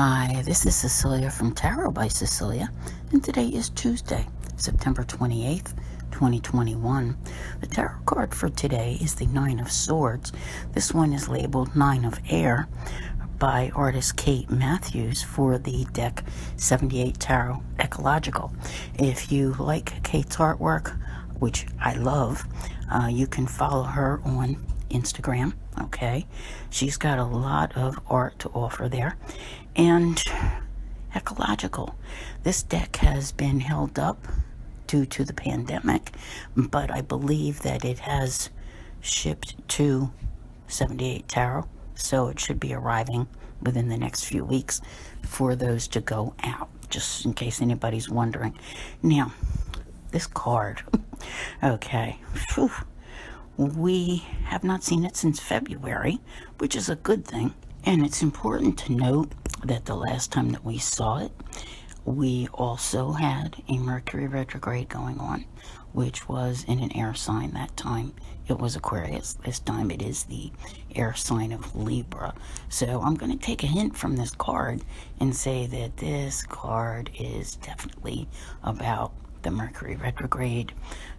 Hi, this is Cecilia from Tarot by Cecilia, and today is Tuesday, September 28th, 2021. The tarot card for today is the Nine of Swords. This one is labeled Nine of Air by artist Kate Matthews for the deck 78 Tarot Ecological. If you like Kate's artwork, which I love, you can follow her on Instagram. Okay, she's got a lot of art to offer there. And ecological, this deck has been held up due to the pandemic, but I believe that it has shipped to 78 Tarot, so it should be arriving within the next few weeks for those to go out, just in case anybody's wondering. Now, this card, okay, whew, we have not seen it since February, which is a good thing. And it's important to note that the last time that we saw it, we also had a Mercury retrograde going on, which was in an air sign. That time it was Aquarius. This time it is the air sign of Libra. So I'm going to take a hint from this card and say that this card is definitely about the Mercury retrograde,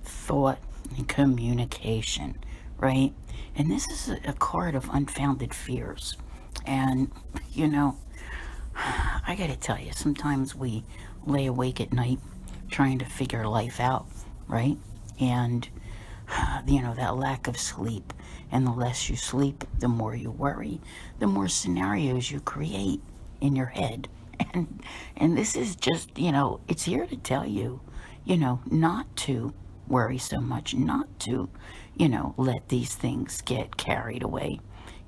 thought, and communication, right? And this is a card of unfounded fears. And, you know, I gotta tell you, sometimes we lay awake at night trying to figure life out, right? And, you know, that lack of sleep. And the less you sleep, the more you worry, the more scenarios you create in your head. And this is just, you know, it's here to tell you, you know, not to worry so much, not to, you know, let these things get carried away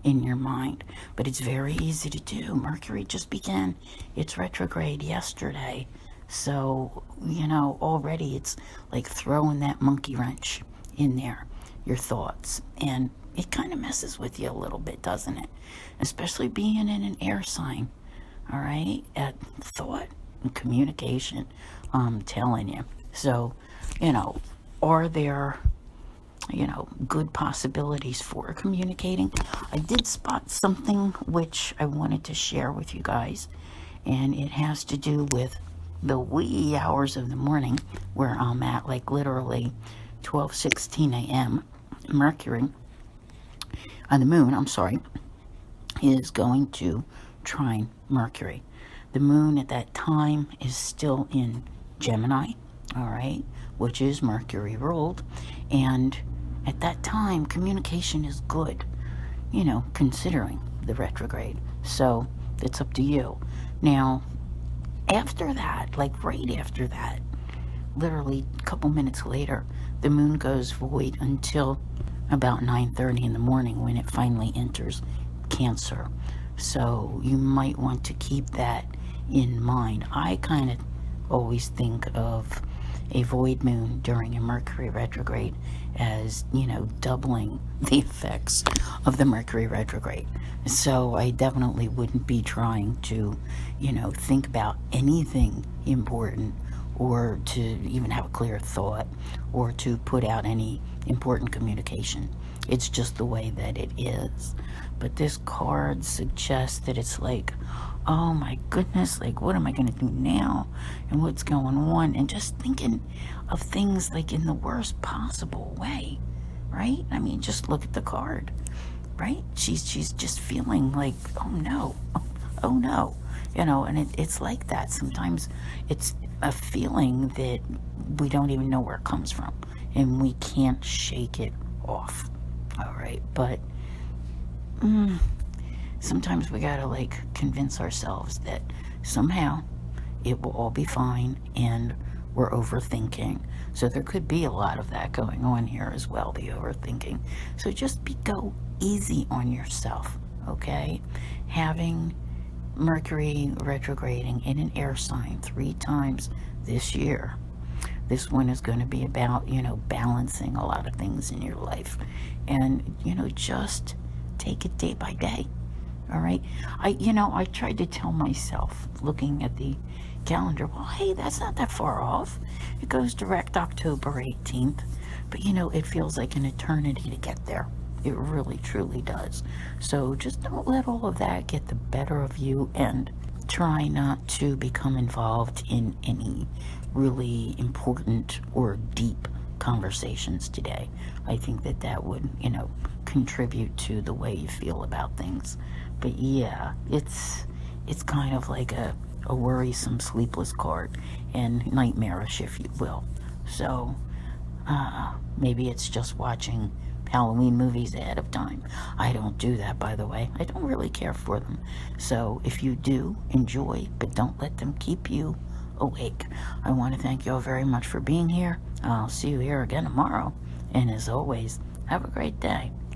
in your mind. But it's very easy to do. Mercury just began its retrograde yesterday, so, you know, already it's like throwing that monkey wrench in there, your thoughts, and it kind of messes with you a little bit, doesn't it? Especially being in an air sign. All right, at thought and communication, I'm telling you. So, you know, are there, you know, good possibilities for communicating? I did spot something which I wanted to share with you guys, and it has to do with the wee hours of the morning where I'm at, like literally 12:16 a.m. Mercury, the moon, I'm sorry, is going to trine Mercury. The moon at that time is still in Gemini, all right, which is Mercury ruled, and at that time, communication is good, you know, considering the retrograde. So it's up to you. Now, after that, like right after that, literally a couple minutes later, the moon goes void until about 9:30 in the morning when it finally enters Cancer. So you might want to keep that in mind. I kind of always think of a void moon during a Mercury retrograde as, you know, doubling the effects of the Mercury retrograde. So I definitely wouldn't be trying to, you know, think about anything important, or to even have a clear thought, or to put out any important communication. It's just the way that it is. But this card suggests that it's like, oh my goodness, like what am I going to do now, and what's going on, and just thinking of things like in the worst possible way, right? I mean, just look at the card, right? She's just feeling like, oh no, you know, and it's like that. Sometimes it's a feeling that we don't even know where it comes from, and we can't shake it off, all right? But sometimes we gotta like convince ourselves that somehow it will all be fine, and we're overthinking. So there could be a lot of that going on here as well, the overthinking. So just go easy on yourself, okay? Having Mercury retrograding in an air sign 3 times this year, this one is going to be about, you know, balancing a lot of things in your life, and, you know, just take it day by day. All right. I tried to tell myself, looking at the calendar, well, hey, that's not that far off. It goes direct October 18th. But, you know, it feels like an eternity to get there. It really, truly does. So just don't let all of that get the better of you, and try not to become involved in any really important or deep conversations today. I think that that would, contribute to the way you feel about things. But yeah, it's kind of like a worrisome, sleepless card, and nightmarish, if you will. So maybe it's just watching Halloween movies ahead of time. I don't do that, by the way. I don't really care for them. So if you do, enjoy, but don't let them keep you awake. I want to thank you all very much for being here. I'll see you here again tomorrow. And as always, have a great day.